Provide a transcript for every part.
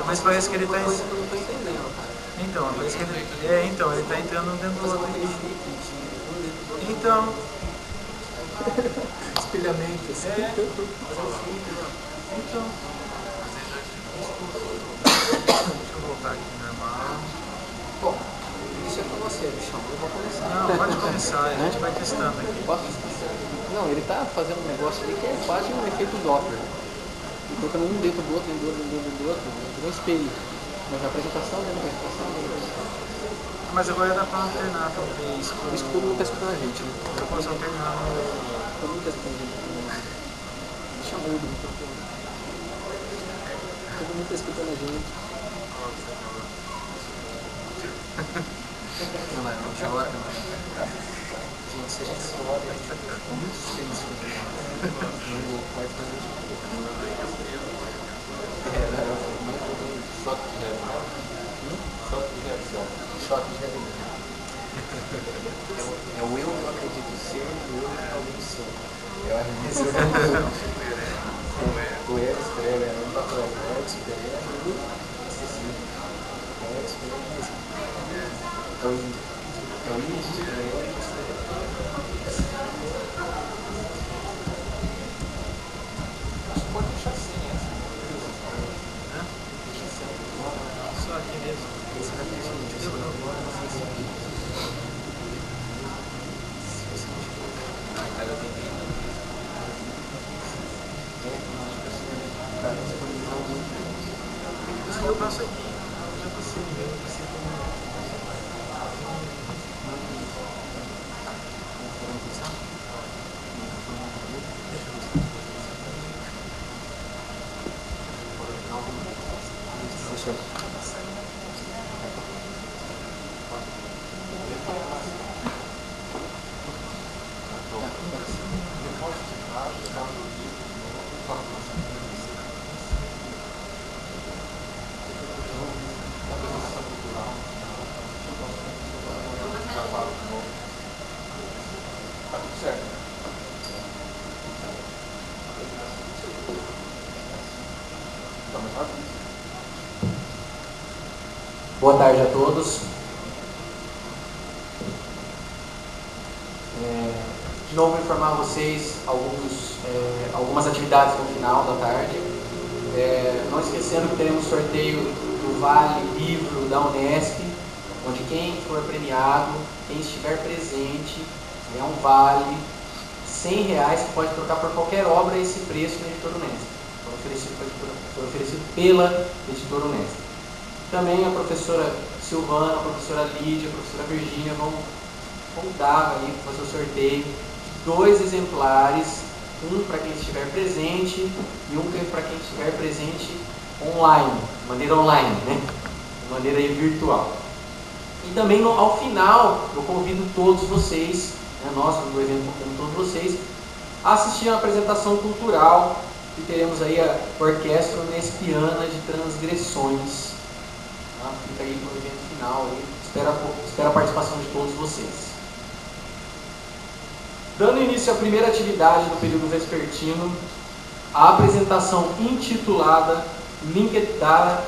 Mas parece que ele tá então, parece que ele... então, ele tá entrando dentro do outro aqui. Então... Espelhamento, assim. Então... Deixa eu voltar aqui normal. Bom, isso é com você, bichão. Eu vou começar. Não, pode começar, a gente vai testando aqui. Posso? Não, ele tá fazendo um negócio ali que é quase um efeito Doppler. Colocando um dentro do outro, dentro do outro, um espelho. Mas a apresentação, dentro da apresentação. Mas agora dá pra alternar talvez. O escuro não tá escutando a gente, né? Eu posso alternar Todo mundo tá escutando a gente. Deixa mudo. Todo mundo tá escutando a gente. Não vai, não chora, não. Gente, se a gente sobe, a gente vai ficar com muito silêncio. No quarto da gente. Choque de realidade. Choque de reação. Choque de realidade. É o eu que eu acredito ser e o eu que alguém sou. Eu acredito o eu escreve, não está falando. O eu escreve é tudo excessivo. O eu escreve mesmo. É o índio. É o índio, é o eu escreve. Acho que pode deixar assim, essa. só aqui mesmo. Esse vai ter gente, eu não vou cara, eu tentei não. Eu passo aqui. Eu já passei, eu passei como... Boa tarde a todos. De novo, vou informar vocês algumas atividades no final da tarde. Não esquecendo que teremos sorteio do Vale Livro da Unesp, onde quem for premiado, quem estiver presente, é um vale R$100 que pode trocar por qualquer obra a esse preço na Editora Unesp. Foi oferecido pela Editora Unesp. Também a professora Silvana, a professora Lídia, a professora Virgínia vão dar aí para fazer o sorteio de 2 exemplares, um para quem estiver presente e um para quem estiver presente online, de maneira online, né? De maneira virtual. E também ao final eu convido todos vocês, né, nós do evento convidamos todos vocês, a assistir a apresentação cultural que teremos aí a Orquestra Unespiana de Transgressões. Tá? Fica aí para o evento final, aí. Espero a participação de todos vocês. Dando início à primeira atividade do período vespertino, a apresentação intitulada Linked Data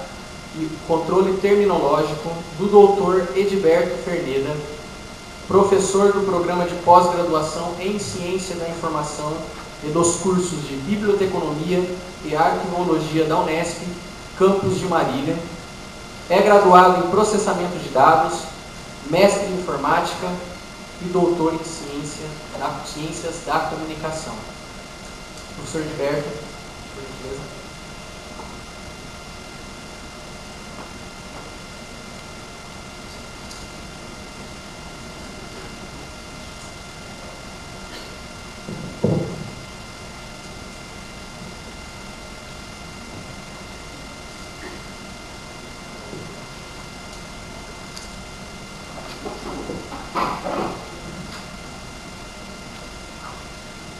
e Controle Terminológico do Dr. Edberto Ferneda, professor do programa de pós-graduação em Ciência da Informação e dos cursos de Biblioteconomia e Arquivologia da Unesp, campus de Marília. É graduado em Processamento de Dados, mestre em Informática e doutor em Ciências da Comunicação. Professor Edberto, por gentileza.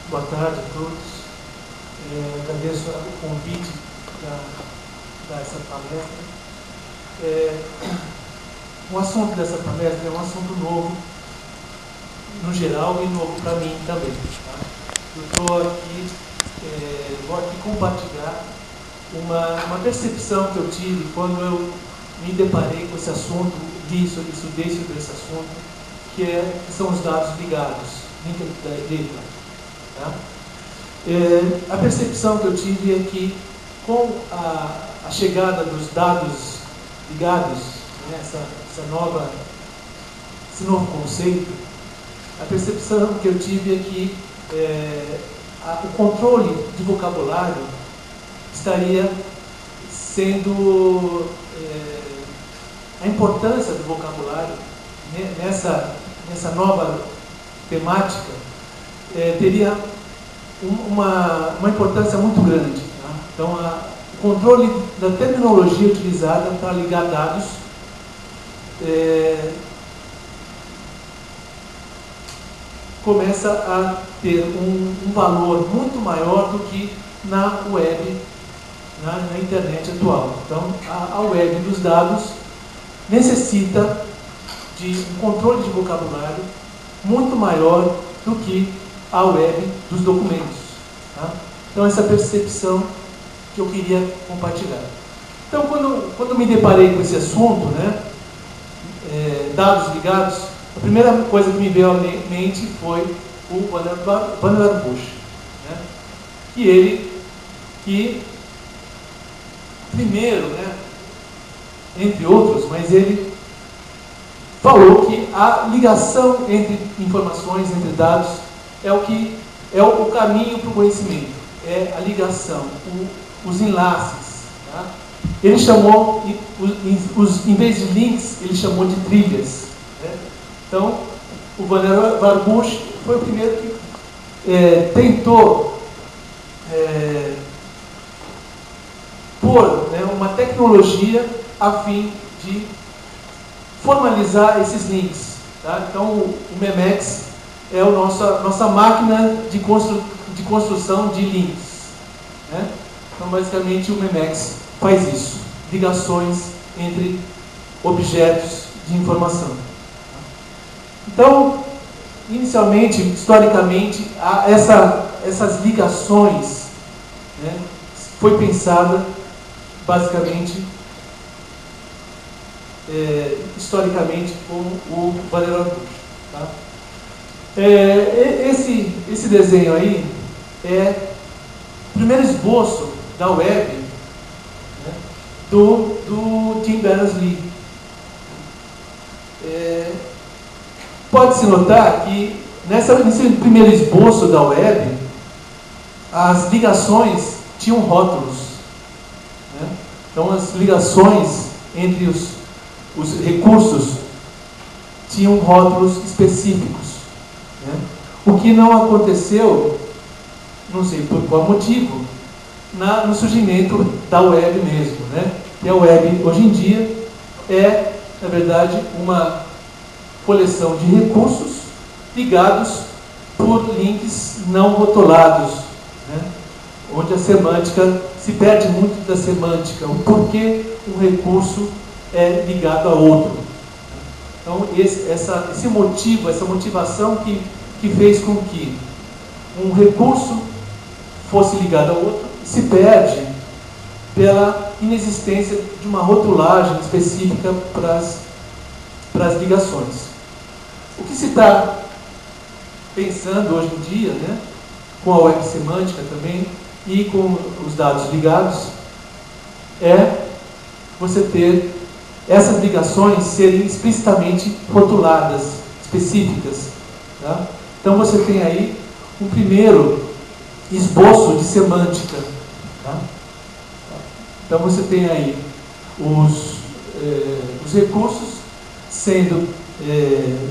Boa tarde a todos. Agradeço o convite para essa palestra. O assunto dessa palestra é um assunto novo, no geral, e novo para mim também. Tá? Eu vou aqui compartilhar uma percepção que eu tive quando eu me deparei com esse assunto, estudei sobre esse assunto, que são os dados ligados, linked data. Tá? A percepção que eu tive é que com a chegada dos dados ligados, né, esse novo conceito, a percepção que eu tive é que o controle de vocabulário estaria sendo a importância do vocabulário, né, nessa nova temática teria uma importância muito grande. Tá? Então, o controle da terminologia utilizada para ligar dados começa a ter um valor muito maior do que na web, na internet atual. Então, a web dos dados necessita de um controle de vocabulário muito maior do que a web dos documentos. Tá? Então, essa percepção que eu queria compartilhar. Então, quando me deparei com esse assunto, né, dados ligados, a primeira coisa que me veio à mente foi o Vannevar Bush. Né, que primeiro, né, entre outros, mas ele falou que a ligação entre informações, entre dados, é o caminho para o conhecimento, é a ligação, os enlaces. Tá? Ele chamou, em vez de links, ele chamou de trilhas. Né? Então, o Vannevar Bush foi o primeiro que tentou pôr, né, uma tecnologia a fim de formalizar esses links. Tá? Então, o MEMEX é a nossa máquina de construção de links. Né? Então, basicamente, o MEMEX faz isso. Ligações entre objetos de informação. Então, inicialmente, historicamente, essas ligações, né, foi pensada basicamente, historicamente, como o Valério Artucho. Tá? Esse desenho aí é o primeiro esboço da web, né, do Tim Berners-Lee. Pode-se notar que nesse primeiro esboço da web, as ligações tinham rótulos, né? Então as ligações entre os recursos tinham rótulos específicos, né? O que não aconteceu, não sei por qual motivo, no surgimento da web mesmo, né? E a web hoje em dia é, na verdade, uma coleção de recursos ligados por links não rotulados, né? Onde a semântica se perde muito da semântica, o porquê um recurso é ligado a outro. Então esse motivo, essa motivação que fez com que um recurso fosse ligado a outro se perde pela inexistência de uma rotulagem específica para as ligações. O que se está pensando hoje em dia, né, com a web semântica também e com os dados ligados, é você ter essas ligações serem explicitamente rotuladas, específicas. Tá? Então você tem aí um primeiro esboço de semântica. Tá? Então você tem aí os recursos sendo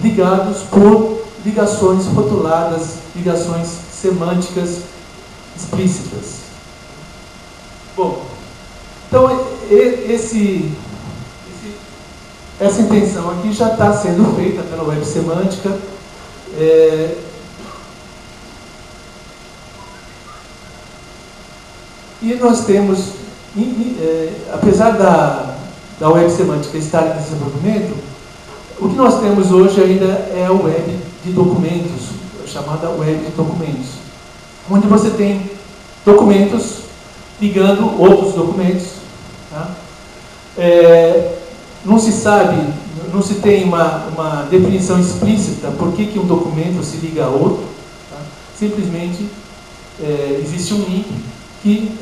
ligados por ligações rotuladas, ligações semânticas explícitas. Bom, então essa intenção aqui já está sendo feita pela web semântica. E nós temos, apesar da web semântica estar em desenvolvimento, o que nós temos hoje ainda é a web de documentos, chamada web de documentos, onde você tem documentos ligando outros documentos. Tá? Não se sabe, não se tem uma definição explícita por que um documento se liga a outro. Tá? Simplesmente existe um link que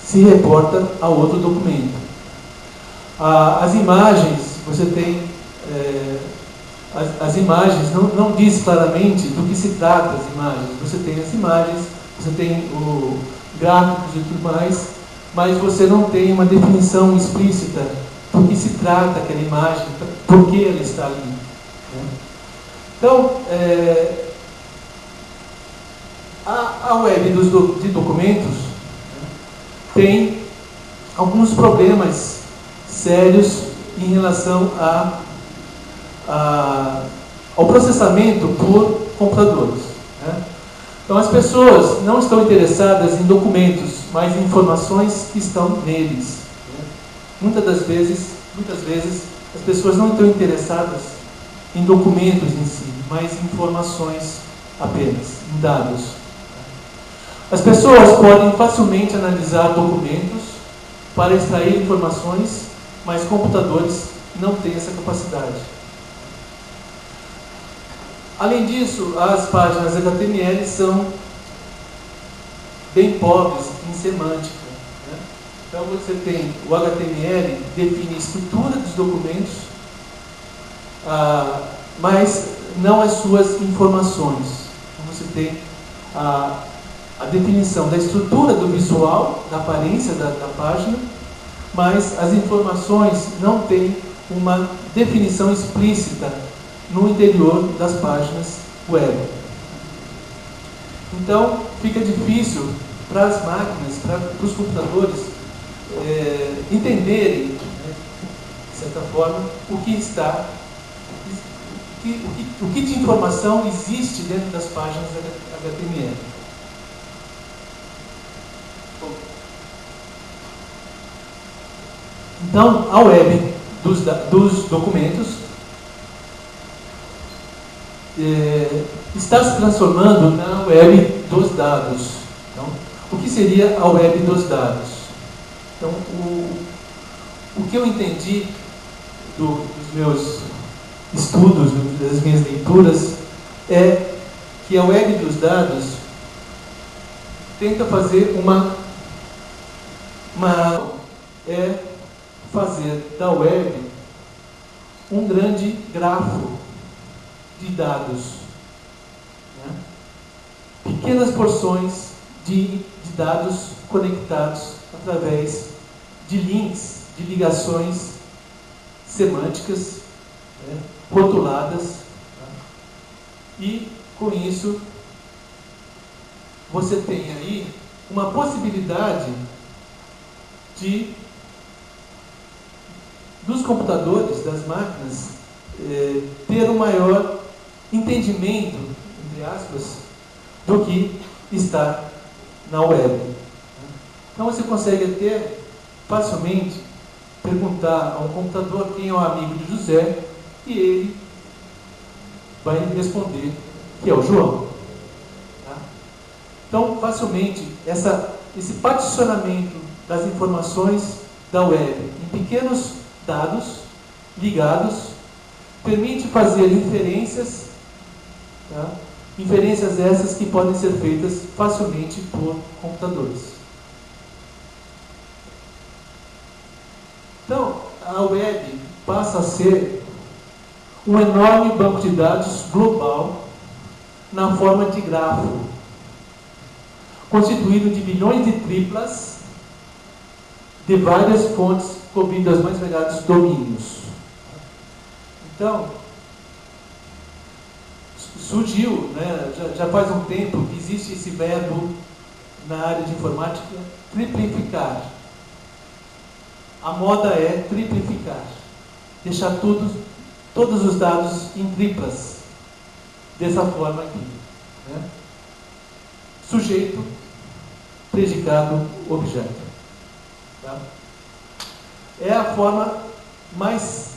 se reporta a outro documento. As imagens, você tem as imagens, não diz claramente do que se trata as imagens. Você tem as imagens, você tem gráficos e tudo mais, mas você não tem uma definição explícita do que se trata aquela imagem, por que ela está ali. Né? Então, a web de documentos, né, tem alguns problemas sérios em relação ao processamento por computadores. Né? Então as pessoas não estão interessadas em documentos, mas em informações que estão neles. Né? Muitas vezes as pessoas não estão interessadas em documentos em si, mas em informações apenas, em dados. As pessoas podem facilmente analisar documentos para extrair informações, mas computadores não têm essa capacidade. Além disso, as páginas HTML são bem pobres em semântica. Né? Então você tem o HTML define a estrutura dos documentos, mas não as suas informações. Então você tem a definição da estrutura do visual, da aparência da página, mas as informações não têm uma definição explícita no interior das páginas web. Então, fica difícil para as máquinas, para os computadores, entenderem, né, de certa forma, o que de informação existe dentro das páginas HTML. Então, a web dos documentos está se transformando na web dos dados. Então, o que seria a web dos dados. Então, o que eu entendi dos meus estudos, das minhas leituras, é que a web dos dados tenta fazer fazer da web um grande grafo de dados, né? Pequenas porções de dados conectados através de links, de ligações semânticas, né, rotuladas, né? E com isso você tem aí uma possibilidade dos computadores, das máquinas, ter um maior entendimento, entre aspas, do que está na web. Então você consegue até facilmente perguntar a um computador quem é o amigo de José e ele vai responder que é o João. Tá? Então, facilmente, esse particionamento das informações da web em pequenos dados ligados permite fazer inferências, tá? Inferências essas que podem ser feitas facilmente por computadores. Então, a web passa a ser um enorme banco de dados global na forma de grafo, constituído de milhões de triplas de várias fontes cobrindo os mais variados domínios. Então, surgiu, né, já faz um tempo que existe esse verbo na área de informática, triplificar. A moda é triplificar, deixar todos os dados em triplas, dessa forma aqui, né? Sujeito, predicado, objeto. Tá? É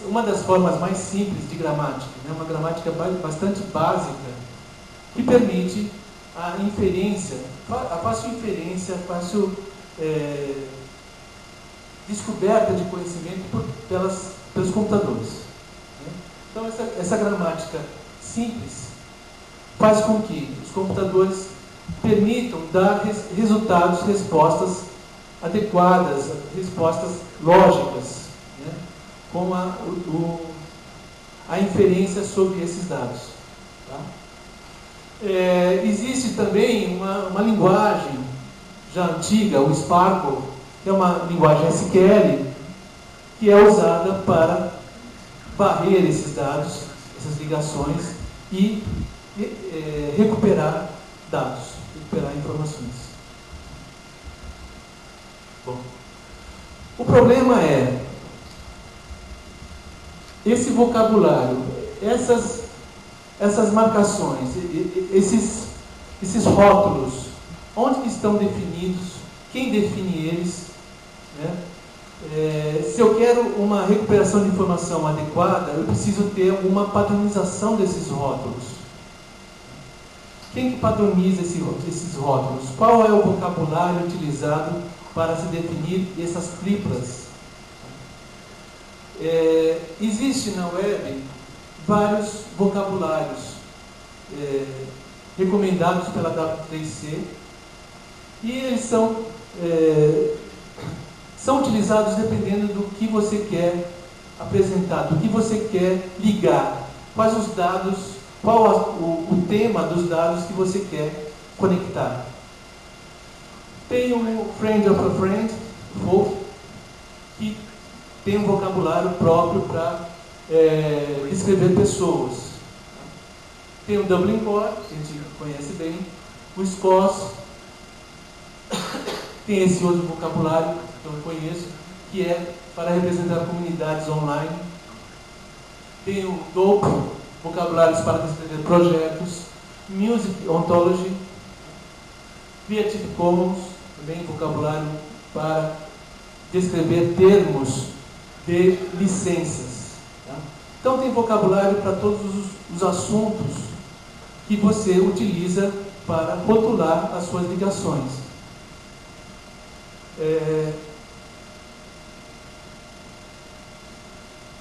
uma das formas mais simples de gramática, né? Uma gramática bastante básica que permite a inferência, a fácil inferência, fácil descoberta de conhecimento pelos computadores. Né? Então essa gramática simples faz com que os computadores permitam dar resultados, respostas adequadas, respostas lógicas, né? Com a inferência sobre esses dados. Tá? Existe também uma linguagem já antiga, o Sparkle, que é uma linguagem SQL, que é usada para varrer esses dados, essas ligações e recuperar dados, recuperar informações. Bom, o problema é esse vocabulário, essas marcações, esses rótulos, onde que estão definidos, quem define eles, né? Se eu quero uma recuperação de informação adequada, eu preciso ter alguma padronização desses rótulos. Quem que padroniza esses rótulos? Qual é o vocabulário utilizado para se definir essas triplas? Existe na web vários vocabulários recomendados pela W3C e eles são utilizados dependendo do que você quer apresentar, do que você quer ligar, quais os dados, qual o tema dos dados que você quer conectar. Tem o Friend of a Friend, que tem um vocabulário próprio para escrever pessoas. Tem o Dublin Core, que a gente conhece bem, o SCOS, tem esse outro vocabulário que eu conheço, que é para representar comunidades online. Tem o DOPE, vocabulários para descrever projetos, Music Ontology, Creative Commons, também vocabulário para descrever termos de licenças. Tá? Então tem vocabulário para todos os assuntos que você utiliza para rotular as suas ligações.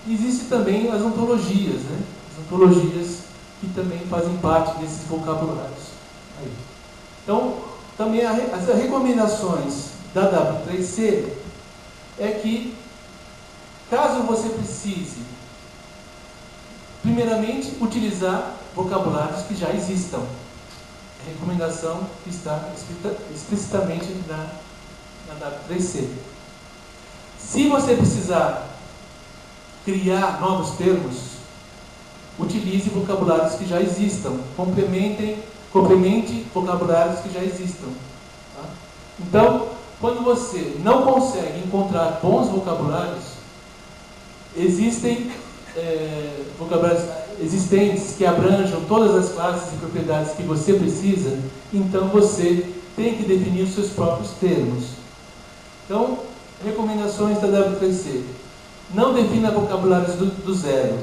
Existem também as ontologias, né? As ontologias que também fazem parte desses vocabulários. Aí. Então, também as recomendações da W3C é que, caso você precise, primeiramente, utilizar vocabulários que já existam. A recomendação que está explicitamente na W3C. Se você precisar criar novos termos, utilize vocabulários que já existam. Complemente vocabulários que já existam. Tá? Então, quando você não consegue encontrar bons vocabulários, existem vocabulários existentes que abranjam todas as classes e propriedades que você precisa, então você tem que definir os seus próprios termos. Então, recomendações da W3C. Não defina vocabulários do zero.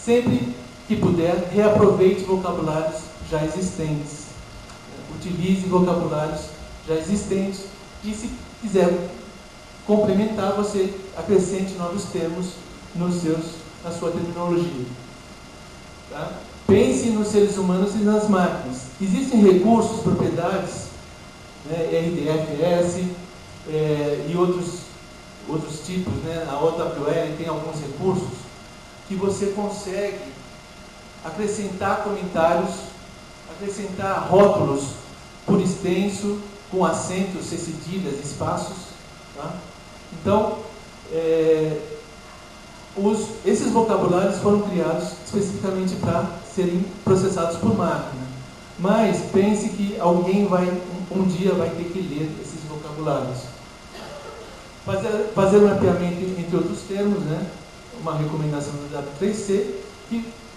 Sempre que puder, reaproveite vocabulários já existentes. Utilize vocabulários já existentes e, se quiser complementar, você acrescente novos termos na sua terminologia. Tá? Pense nos seres humanos e nas máquinas. Existem recursos, propriedades, né, RDFS e outros tipos, né? A OWL tem alguns recursos que você consegue acrescentar comentários, acrescentar rótulos por extenso, com acentos, cedilhas, espaços. Tá? Então, esses vocabulários foram criados especificamente para serem processados por máquina. Mas pense que alguém um dia vai ter que ler esses vocabulários. Fazer um mapeamento entre outros termos, né? Uma recomendação da W3C,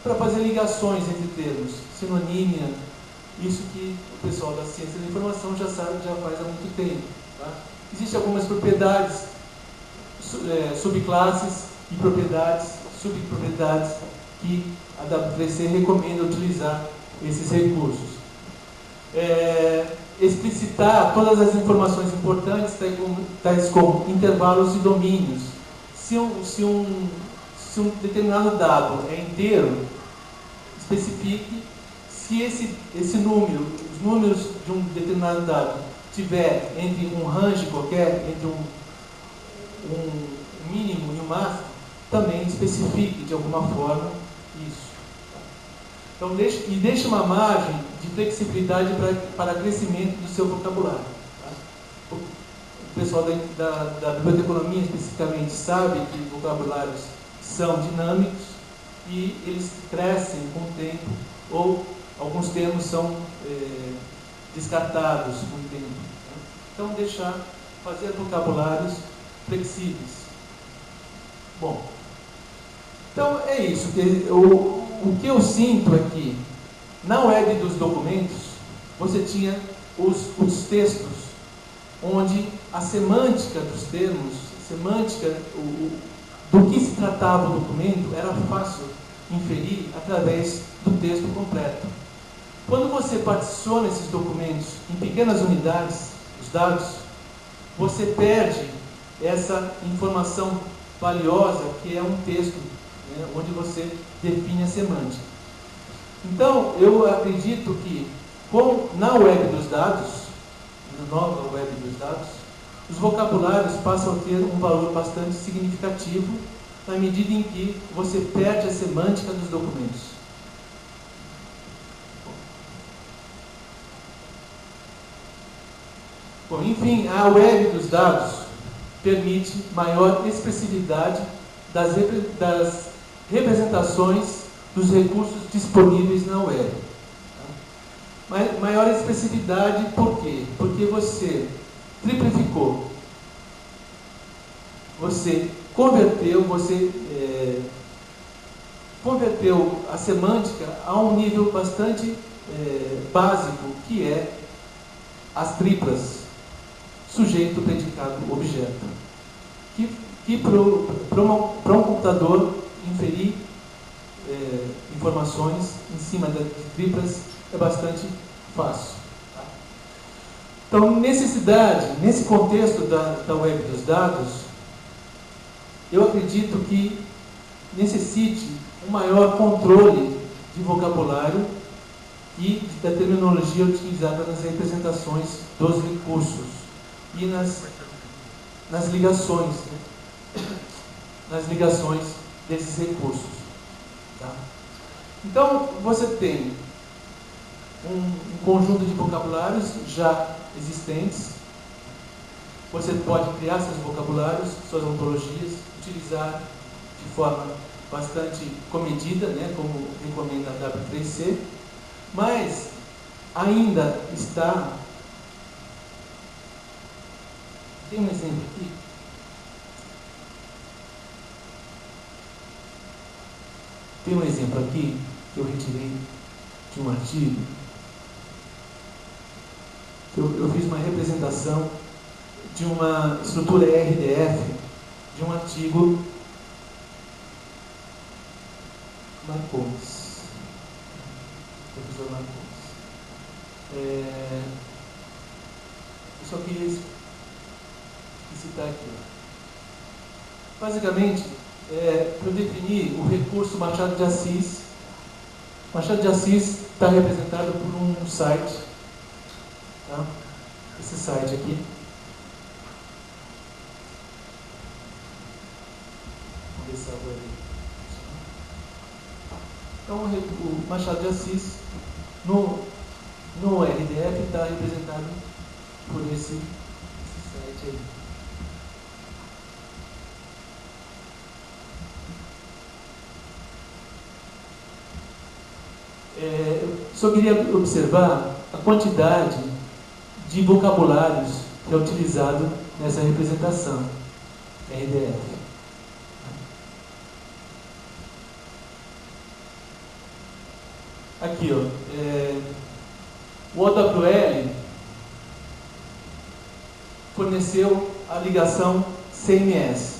para fazer ligações entre termos, sinonímia, isso que o pessoal da ciência da informação já sabe, já faz há muito tempo. Tá? Existem algumas propriedades, subclasses e subpropriedades que a W3C recomenda utilizar esses recursos. Explicitar todas as informações importantes, tais como intervalos e domínios. Se um determinado dado é inteiro, especifique se esse número, os números de um determinado dado, tiver entre um range qualquer, entre um mínimo e um máximo, também especifique de alguma forma isso. Então, deixe uma margem de flexibilidade para crescimento do seu vocabulário. Tá? O pessoal da biblioteconomia, especificamente, sabe que vocabulários são dinâmicos e eles crescem com o tempo, ou alguns termos são descartados com o tempo. Tá? Então, fazer vocabulários flexíveis. Bom, então é isso. O que eu sinto é que, na web dos documentos, você tinha os textos, onde a semântica dos termos, do que se tratava o documento, era fácil inferir através do texto completo. Quando você particiona esses documentos em pequenas unidades, os dados, você perde essa informação valiosa que é um texto, né, onde você define a semântica. Então, eu acredito que na web dos dados, na nova web dos dados, os vocabulários passam a ter um valor bastante significativo na medida em que você perde a semântica dos documentos. Bom, enfim, a web dos dados permite maior expressividade das representações dos recursos disponíveis na web. Maior expressividade por quê? Porque você triplificou, você converteu a semântica a um nível bastante básico, que é as triplas, sujeito, predicado, objeto. Que para um computador inferir informações em cima de triplas é bastante fácil. Tá? Então, necessidade, nesse contexto da web dos dados, eu acredito que necessite um maior controle de vocabulário e da terminologia utilizada nas representações dos recursos e nas ligações, né? Nas ligações desses recursos. Tá? Então, você tem um conjunto de vocabulários já existentes. Você pode criar seus vocabulários, suas ontologias, utilizar de forma bastante comedida, né, como recomenda a W3C, mas ainda está... Tem um exemplo aqui. Tem um exemplo aqui que eu retirei de um artigo. Eu fiz uma representação de uma estrutura RDF de um artigo Marcondes, professor Marcondes. Eu só queria citar aqui. Basicamente, para definir o recurso Machado de Assis, Machado de Assis está representado por um site, tá? Esse site aqui. Vamos ver se eu vou ali. Então, o Machado de Assis, no RDF, está representado por esse site aí. Eu só queria observar a quantidade de vocabulários que é utilizado nessa representação RDF. Aqui, o OWL forneceu a ligação CMS.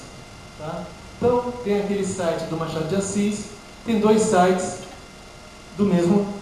Tá? Então, tem aquele site do Machado de Assis, tem dois sites do mesmo